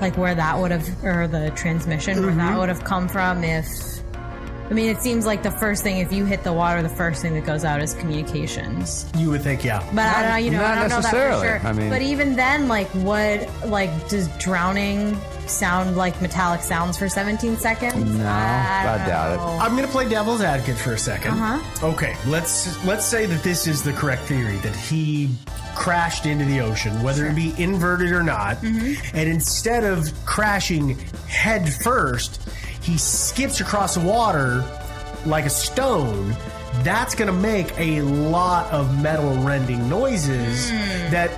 like where that would have, or the transmission, where that would have come from if... I mean, it seems like the first thing, if you hit the water, the first thing that goes out is communications. You would think, yeah. But I don't know, not I don't know that necessarily. for sure. I mean, but even then, like, does drowning sound like metallic sounds for 17 seconds? No, I doubt it. I'm going to play devil's advocate for a second. Okay, let's say that this is the correct theory, that he crashed into the ocean, whether it be inverted or not, and instead of crashing head first, he skips across the water like a stone. That's going to make a lot of metal rending noises that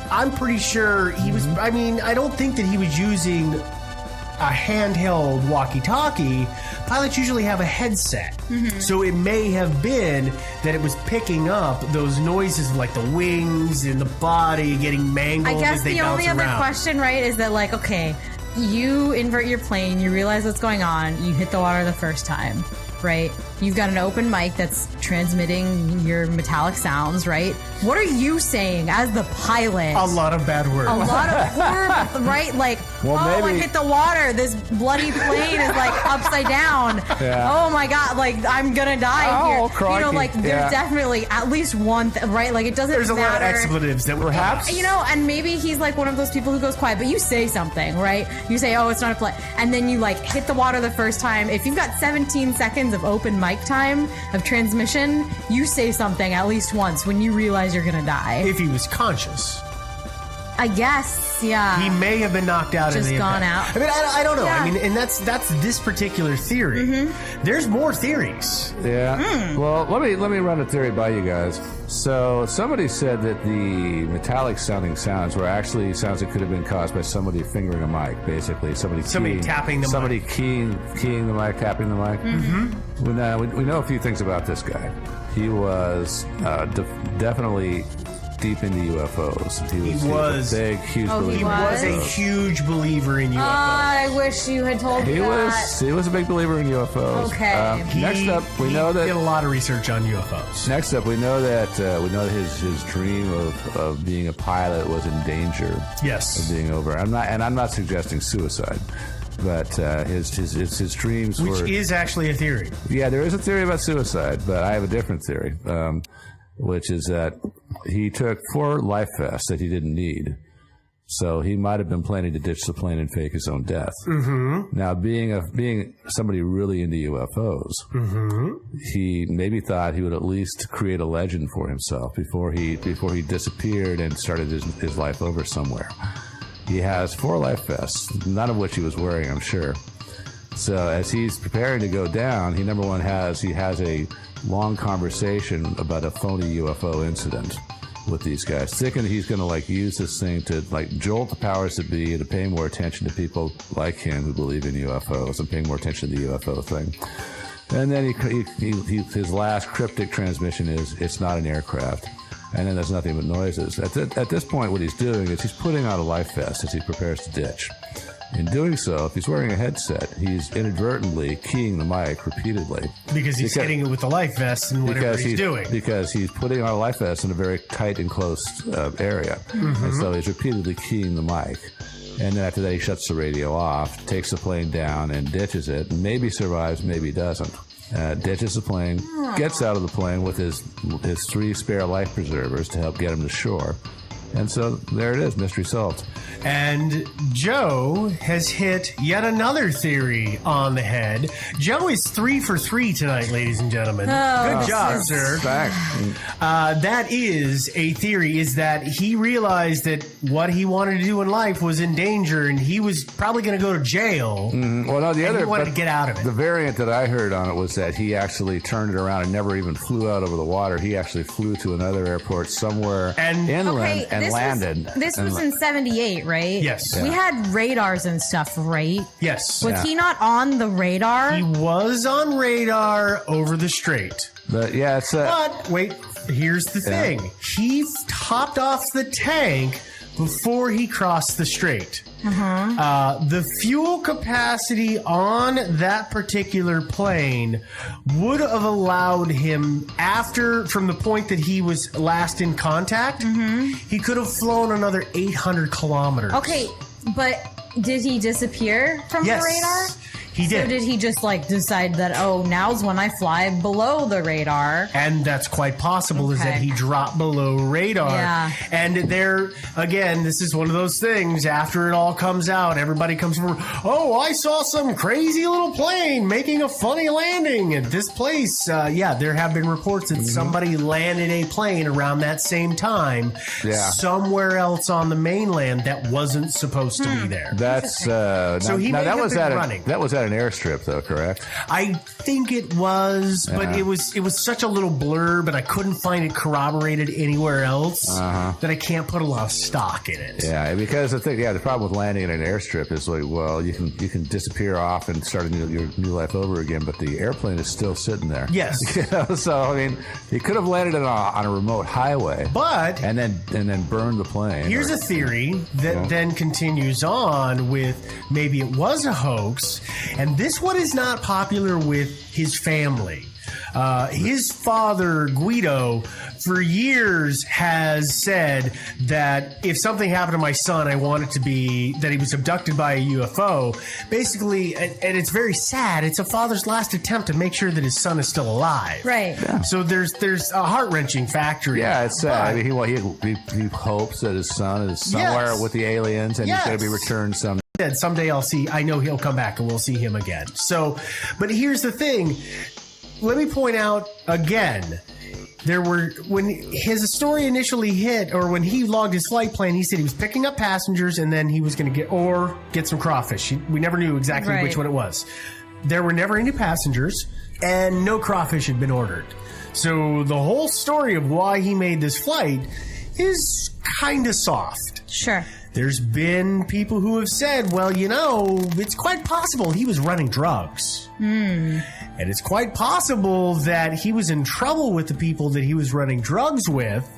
I'm pretty sure he was... I mean, I don't think that he was using a handheld walkie-talkie. Pilots usually have a headset. So it may have been that it was picking up those noises of like the wings and the body getting mangled I guess as they the bounce only other around. question, right, is that, like, okay, you invert your plane, you realize what's going on, you hit the water the first time, right? You've got an open mic that's transmitting your metallic sounds, right? What are you saying as the pilot? A lot of bad words. A lot of horrible, right? Like, Well, I maybe- hit the water. This bloody plane is like upside down. Yeah. Oh my God! Like, I'm gonna die Oh, here. crikey. Like, there's Yeah. definitely at least one, right? Like, it doesn't There's a matter. lot of expletives that would Perhaps. And maybe he's like one of those people who goes quiet, but you say something, right? You say, oh, it's not a play. And then you like hit the water the first time. If you've got 17 seconds of open mic time of transmission, you say something at least once when you realize you're going to die. if he was conscious. I guess, yeah. He may have been knocked out. Just in the gone impact. out. I mean, I don't know. Yeah. I mean, and that's this particular theory. There's more theories. Yeah. Well, let me run a theory by you guys. So somebody said that the metallic sounding sounds were actually sounds that could have been caused by somebody fingering a mic, basically. Somebody tapping the somebody mic. keying the mic, tapping the mic. We know a few things about this guy. He was definitely deep into UFOs. He was a big, huge Oh, believer. he He was a huge believer in UFOs. I wish you had told me He that. was a big believer in UFOs. Okay. Next up, we know He did a that. lot of research on UFOs. Next up, we know that his dream of being a pilot was in danger of Yes. being over. I'm not suggesting suicide, but his dreams Which were. is actually a theory. Yeah, there is a theory about suicide, but I have a different theory, which is that he took 4 life vests that he didn't need. So he might have been planning to ditch the plane and fake his own death. Now, being somebody really into UFOs, he maybe thought he would at least create a legend for himself before he disappeared and started his life over somewhere. He has 4 life vests, none of which he was wearing, I'm sure. So as he's preparing to go down, he has a long conversation about a phony UFO incident with these guys, thinking he's going to use this thing to jolt the powers that be to pay more attention to people like him who believe in UFOs and paying more attention to the UFO thing. And then his last cryptic transmission is, "It's not an aircraft." And then there's nothing but noises. At this point, what he's doing is he's putting on a life vest as he prepares to ditch. In doing so, if he's wearing a headset, he's inadvertently keying the mic repeatedly. Because he's hitting it with the life vest and whatever he's doing. Because he's putting on a life vest in a very tight and close area. And so he's repeatedly keying the mic. And then after that, he shuts the radio off, takes the plane down and ditches it. Maybe survives, maybe doesn't. Ditches the plane, gets out of the plane with his 3 spare life preservers to help get him to shore. And so there it is, mystery solved. And Joe has hit yet another theory on the head. Joe is 3 for 3 tonight, ladies and gentlemen. Good job, sir. Fact. That is a theory, is that he realized that what he wanted to do in life was in danger and he was probably going to go to jail. Well, no, He wanted to get out of it. The variant that I heard on it was that he actually turned it around and never even flew out over the water. He actually flew to another airport somewhere inland and landed. This was in 78, right? Yes. We had radars and stuff, right? Yes. Was he not on the radar? He was on radar over the strait. But yeah, it's But wait, here's the thing. He topped off the tank before he crossed the strait. The fuel capacity on that particular plane would have allowed him, from the point that he was last in contact, he could have flown another 800 kilometers. Okay, but did he disappear from Yes, the radar? he did. So did he just like decide that, oh, now's when I fly below the radar? And that's quite possible, is that Okay. he dropped below radar. Yeah. And there, again, this is one of those things, after it all comes out, everybody comes forward, oh, I saw some crazy little plane making a funny landing at this place. Yeah, there have been reports that somebody landed a plane around that same time somewhere else on the mainland that wasn't supposed to be there. That's So he may that have was been at running. that was at an airstrip, though, correct? I think it was, but it was such a little blur, but I couldn't find it corroborated anywhere else that I can't put a lot of stock in it. Yeah, because the problem with landing at an airstrip is like, well, you can disappear off and start your new life over again, but the airplane is still sitting there. Yes. You know, so I mean, he could have landed on a remote highway, But and then burned the plane. here's a theory that then continues on with maybe it was a hoax, and this one is not popular with his family. His father, Guido, for years has said that if something happened to my son, I want it to be that he was abducted by a UFO. Basically, and it's very sad, it's a father's last attempt to make sure that his son is still alive. Right. So there's a heart-wrenching factor. Yeah, it's sad. But- I mean, he hopes that his son is somewhere with the aliens and he's going to be returned some. Someday I know he'll come back and we'll see him again. So, but here's the thing. Let me point out again. When his story initially hit, or when he logged his flight plan, he said he was picking up passengers and then he was going to get some crawfish. We never knew exactly which one it was. There were never any passengers and no crawfish had been ordered. So the whole story of why he made this flight is kind of soft. Sure. There's been people who have said, well, it's quite possible he was running drugs. And it's quite possible that he was in trouble with the people that he was running drugs with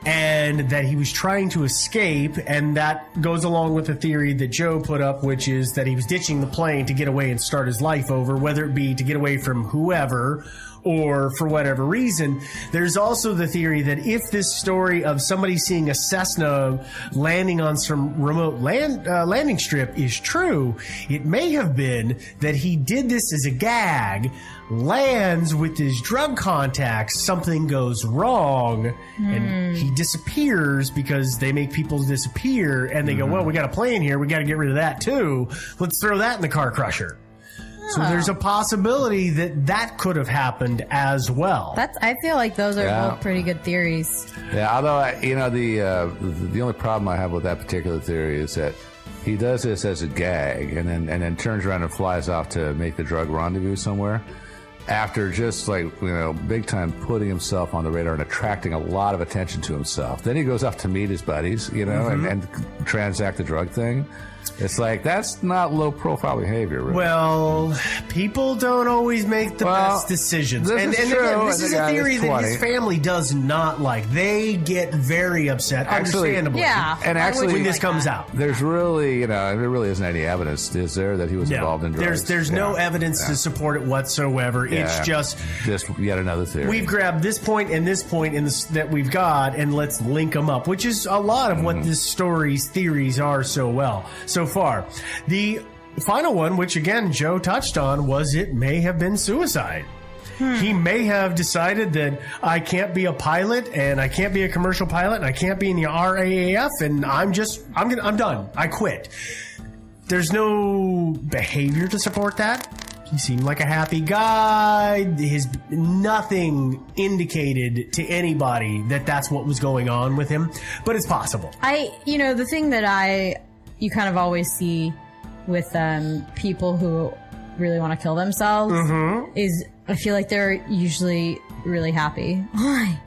and that he was trying to escape. And that goes along with the theory that Joe put up, which is that he was ditching the plane to get away and start his life over, whether it be to get away from whoever or for whatever reason. There's also the theory that if this story of somebody seeing a Cessna landing on some remote landing strip is true, it may have been that he did this as a gag, lands with his drug contacts, something goes wrong, and he disappears because they make people disappear, and they go, well, we got a plane here, we got to get rid of that too. Let's throw that in the car crusher. So there's a possibility that could have happened as well. I feel like those are both pretty good theories. Yeah, although the only problem I have with that particular theory is that he does this as a gag, and then turns around and flies off to make the drug rendezvous somewhere. After just big time putting himself on the radar and attracting a lot of attention to himself, then he goes off to meet his buddies, and transact the drug thing. It's like, that's not low profile behavior, really. Well, people don't always make the best decisions. This is true. Again, this is a theory that his family does not like. They get very upset, understandably. Yeah. And actually, when this comes out. There's really, there really isn't any evidence, is there, that he was involved in drugs? There's no evidence to support it whatsoever. It's just yet another theory. We've grabbed this point and this point that we've got, and let's link them up, which is a lot of what this story's theories are so far. The final one, which again Joe touched on, was it may have been suicide. He may have decided that I can't be a pilot, and I can't be a commercial pilot, and I can't be in the RAAF, and I'm done. I quit. There's no behavior to support that. He seemed like a happy guy. Nothing indicated to anybody that that's what was going on with him, but it's possible. The thing that you kind of always see with people who really want to kill themselves is I feel like they're usually really happy. Why?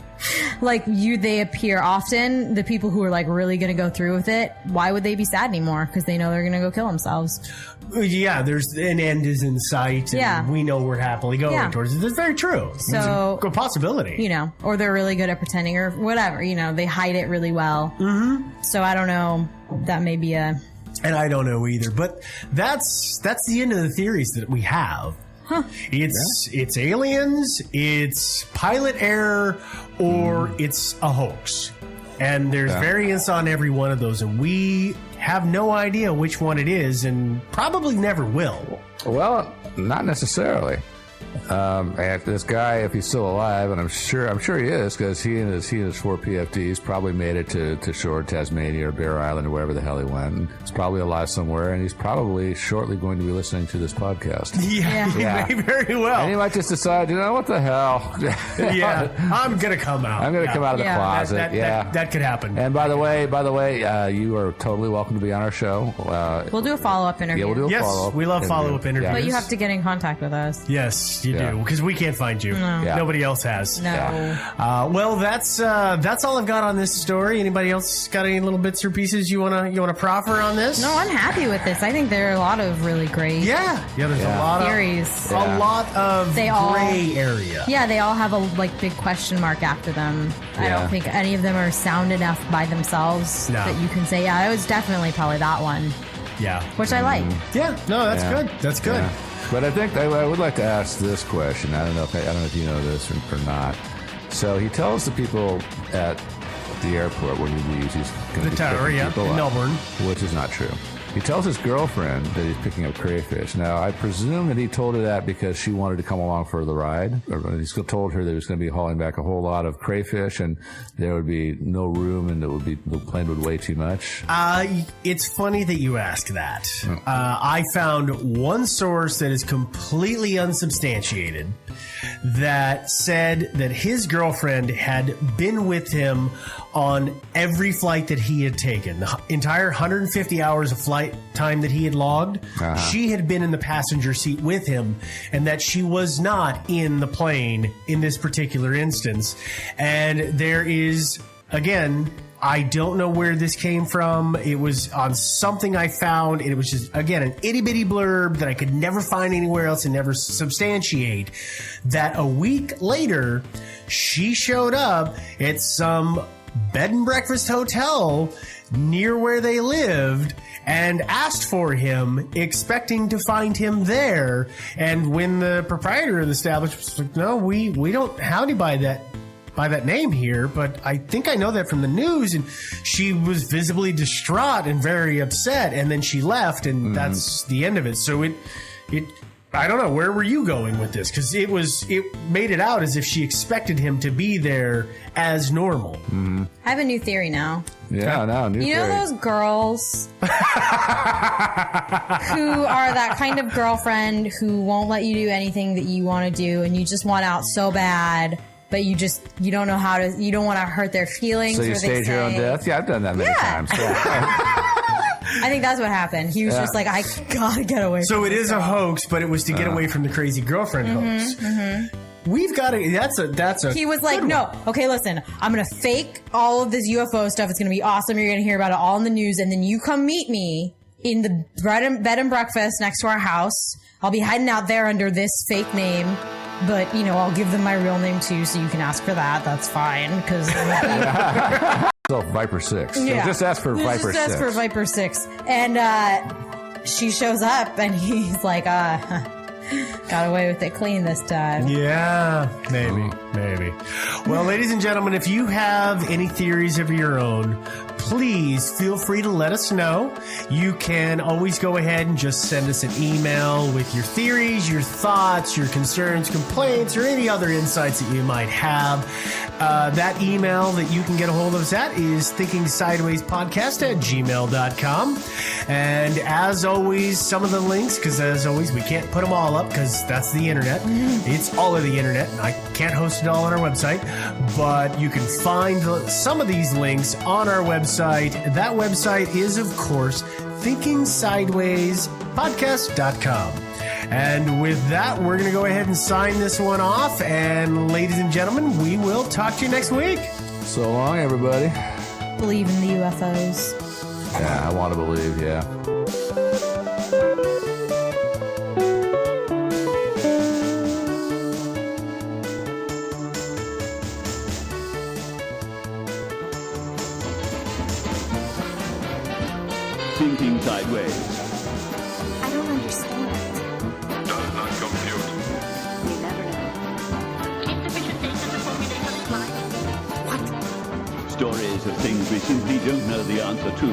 They appear often. The people who are really going to go through with it, why would they be sad anymore? Because they know they're going to go kill themselves. Yeah, there's an end is in sight, and we know we're happily going towards it. That's very true. So, it's a possibility. Or they're really good at pretending or whatever. They hide it really well. Mm-hmm. So I don't know. That may be a... And I don't know either. But that's the end of the theories that we have. Huh. It's aliens, it's pilot error, or it's a hoax. And there's variants on every one of those, and we have no idea which one it is and probably never will. Well, not necessarily. And this guy, if he's still alive, and I'm sure he is, because he and his 4 PFDs probably made it to shore Tasmania or Bear Island or wherever the hell he went. And he's probably alive somewhere, and he's probably shortly going to be listening to this podcast. Yeah, he may very well. And he might just decide, what the hell? Yeah, I'm gonna come out. I'm gonna come out of the closet. That could happen. And by the way, you are totally welcome to be on our show. We'll do a follow-up interview. Yeah, we'll do a follow-up. We love follow-up interviews. But you have to get in contact with us. Yes, you do, because we can't find you. No. Yeah. Nobody else has. No. Well, that's all I've got on this story. Anybody else got any little bits or pieces you wanna proffer on this? No, I'm happy with this. I think there are a lot of really great There's a lot theories. a lot of gray area. Yeah, they all have a big question mark after them. I Yeah. don't think any of them are sound enough by themselves that you can say, it was definitely probably that one, Yeah. which I like. Yeah. No, that's Yeah. good. That's good. Yeah. But I think I would like to ask this question. I don't know if you know this or not. So he tells the people at the airport when he leaves, he's going to The be tower, picking yeah, people in up, Melbourne. which is not true. He tells his girlfriend that he's picking up crayfish. Now, I presume that he told her that because she wanted to come along for the ride. Or he's told her that he was going to be hauling back a whole lot of crayfish, and there would be no room, and the plane would weigh too much. It's funny that you ask that. I found one source that is completely unsubstantiated that said that his girlfriend had been with him on every flight that he had taken. The entire 150 hours of flight time that he had logged, she had been in the passenger seat with him, and that she was not in the plane in this particular instance. And there is, again, I don't know where this came from. It was on something I found. It was just, again, an itty bitty blurb that I could never find anywhere else and never substantiate. That a week later, she showed up at some bed and breakfast hotel near where they lived and asked for him, expecting to find him there. And when the proprietor of the establishment was like, no, we don't have anybody by that name here, but I think I know that from the news. And she was visibly distraught and very upset, and then she left, and that's the end of it. So it I don't know, where were you going with this? Because it made it out as if she expected him to be there as normal. I have a new theory now. Yeah, no, new You know theory. those girls who are that kind of girlfriend who won't let you do anything that you want to do, and you just want out so bad, but you don't know how to, you don't want to hurt their feelings. So you or they stage your own say- death? Yeah, I've done that many times. Yeah. I think that's what happened. He was just like, I gotta get away So from it this is a girl. hoax, but it was to get away from the crazy girlfriend hoax. We've got to. That's a. He was like, good no, one. okay, listen, I'm going to fake all of this UFO stuff. It's going to be awesome. You're going to hear about it all in the news. And then you come meet me in the bed and breakfast next to our house. I'll be hiding out there under this fake name. But, I'll give them my real name too, so you can ask for that. That's fine, because... So Viper 6. Yeah. So just ask for Viper 6. Just ask for Viper 6. And she shows up, and he's like, got away with it clean this time. Yeah, maybe. Well, ladies and gentlemen, if you have any theories of your own, please feel free to let us know. You can always go ahead and just send us an email with your theories, your thoughts, your concerns, complaints, or any other insights that you might have. That email that you can get a hold of us at is thinkingsidewayspodcast@gmail.com. And as always, some of the links, because as always, we can't put them all up because that's the internet. It's all of the internet, and I can't host it all on our website. But you can find some of these links on our website. That website is, of course, thinkingsidewayspodcast.com. And with that, we're going to go ahead and sign this one off. And ladies and gentlemen, we will talk to you next week. So long, everybody. Believe in the UFOs. Yeah, I want to believe, yeah. Thinking Sideways. I don't understand. Does not compute. You never know. Insufficient data to formulate a reply. What? Stories of things we simply don't know the answer to.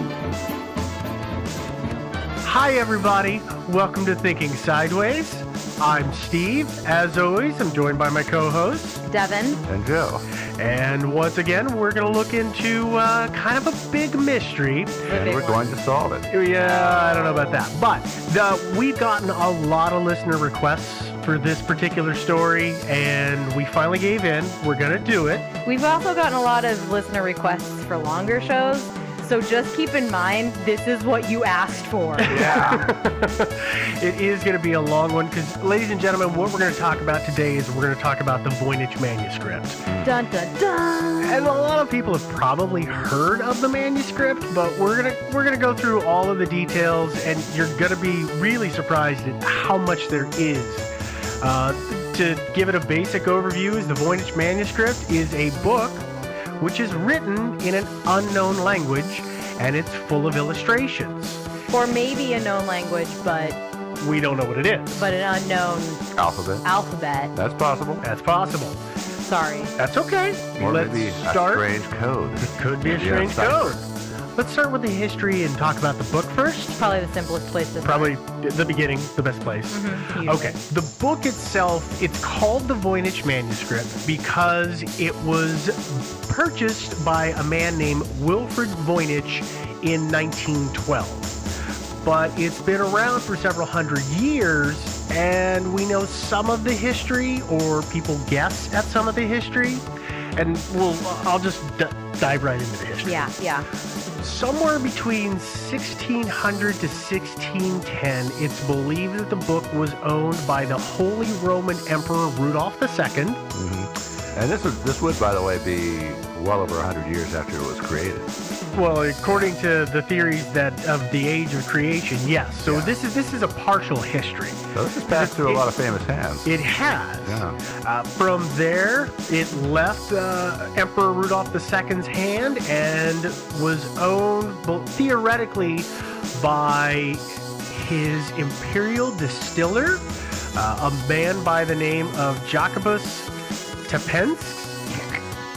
Hi, everybody. Welcome to Thinking Sideways. I'm Steve. As always, I'm joined by my co-hosts. Devin. And Joe. And once again, we're going to look into kind of a big mystery. And we're going to solve it. Yeah, I don't know about that. But we've gotten a lot of listener requests for this particular story, and we finally gave in. We're going to do it. We've also gotten a lot of listener requests for longer shows, so just keep in mind, this is what you asked for. Yeah. It is going to be a long one because, ladies and gentlemen, what we're going to talk about today is we're going to talk about the Voynich manuscript. Dun dun dun. And a lot of people have probably heard of the manuscript, but we're gonna go through all of the details, and you're gonna be really surprised at how much there is. To give it a basic overview, the Voynich manuscript is a book which is written in an unknown language, and it's full of illustrations. Or maybe a known language, but We don't know what it is. an unknown alphabet. That's possible. That's possible. Sorry. That's okay. Or Let's maybe start. a strange code. Could be a Yeah, strange cipher. code. Let's start with the history and talk about the book first. Probably the simplest place to start. Probably the beginning, the best place. Usually. Okay, the book itself, it's called the Voynich manuscript because it was purchased by a man named Wilfrid Voynich in 1912. But it's been around for several hundred years, and we know some of the history, or people guess at some of the history, and I'll just dive right into the history. Yeah. Somewhere between 1600 to 1610, it's believed that the book was owned by the Holy Roman Emperor Rudolph II. And this would, by the way, be well over 100 years after it was created. Well, according to the theories of the age of creation, yes. So Yeah. this is a partial history. So this has passed through a lot of famous hands. It has. Yeah. From there, it left Emperor Rudolph II's hand and was owned theoretically by his imperial distiller, a man by the name of Jacobus Tepensk,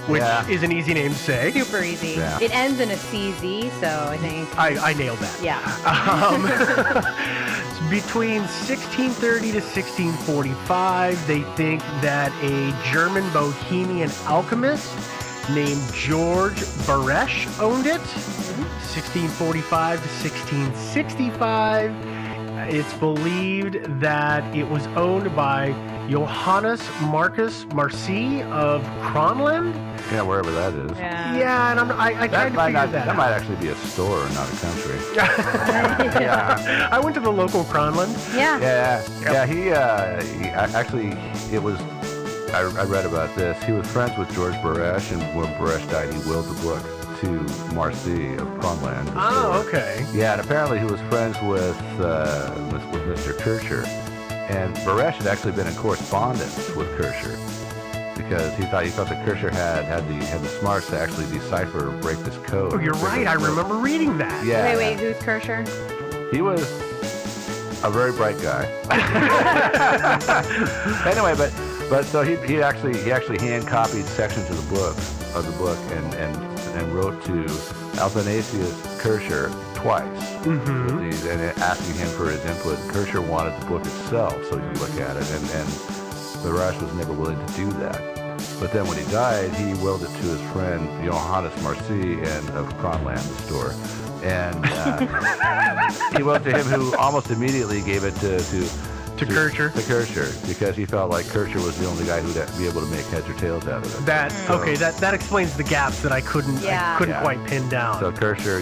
which Yeah. is an easy name to say. Super easy. Yeah. It ends in a CZ, so I think. I nailed that. Yeah. Between 1630 to 1645, they think that a German Bohemian alchemist named George Baresch owned it. 1645 to 1665, it's believed that it was owned by Johannes Marcus Marci of Kronland. Yeah, wherever that is. Yeah, and I tried to figure that That out. might actually be a store, not a country. Yeah. I went to the local Kronland. Yeah. Yeah. He actually, it was, I read about this. He was friends with George Baresch, and when Baresch died, he willed the book to Marci of Kronland. the Oh, store. okay. Yeah, and apparently he was friends with Mr. Kircher. And Baresch had actually been in correspondence with Kircher because he thought that Kircher had the smarts to actually decipher or break this code. Oh, you're right. I remember reading that. Yeah. Wait, who's Kircher? He was a very bright guy. Anyway, but so he actually hand copied sections of the book and wrote to Athanasius Kircher twice with these, and asking him for his input. Kircher wanted the book itself so he could look at it, and Baresch was never willing to do that. But then when he died, he willed it to his friend Johannes Marci and of Kronland, the store. And he willed to him, who almost immediately gave it to Kircher. To Kircher, because he felt like Kircher was the only guy who'd be able to make heads or tails out of it. Okay, that explains the gaps that I couldn't Yeah. quite pin down. So Kircher,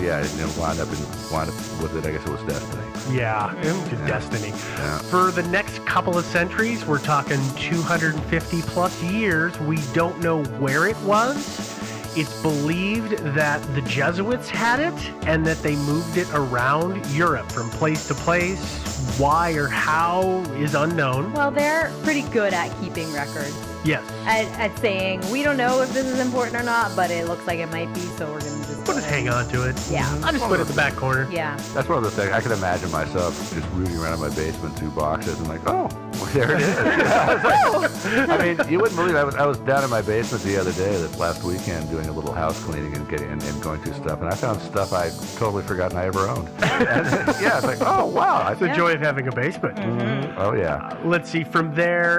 wound up with it. I guess it was destiny. Yeah, destiny. Yeah. For the next couple of centuries, we're talking 250 plus years, we don't know where it was. It's believed that the Jesuits had it and that they moved it around Europe from place to place. Why or how is unknown. Well, they're pretty good at keeping records. Yes. At saying, we don't know if this is important or not, but it looks like it might be, so we're going to just We'll just hang on to it. Yeah. I'll just put it in the back corner. Yeah. That's one of the things I can imagine myself just rooting around in my basement, 2 boxes, and like, oh, well, there it is. I mean, you wouldn't believe it. I was down in my basement the other day, this last weekend, doing a little house cleaning and going through stuff, and I found stuff I'd totally forgotten I ever owned. And, yeah, it's like, oh wow, It's the joy of having a basement. Oh yeah. Let's see from there.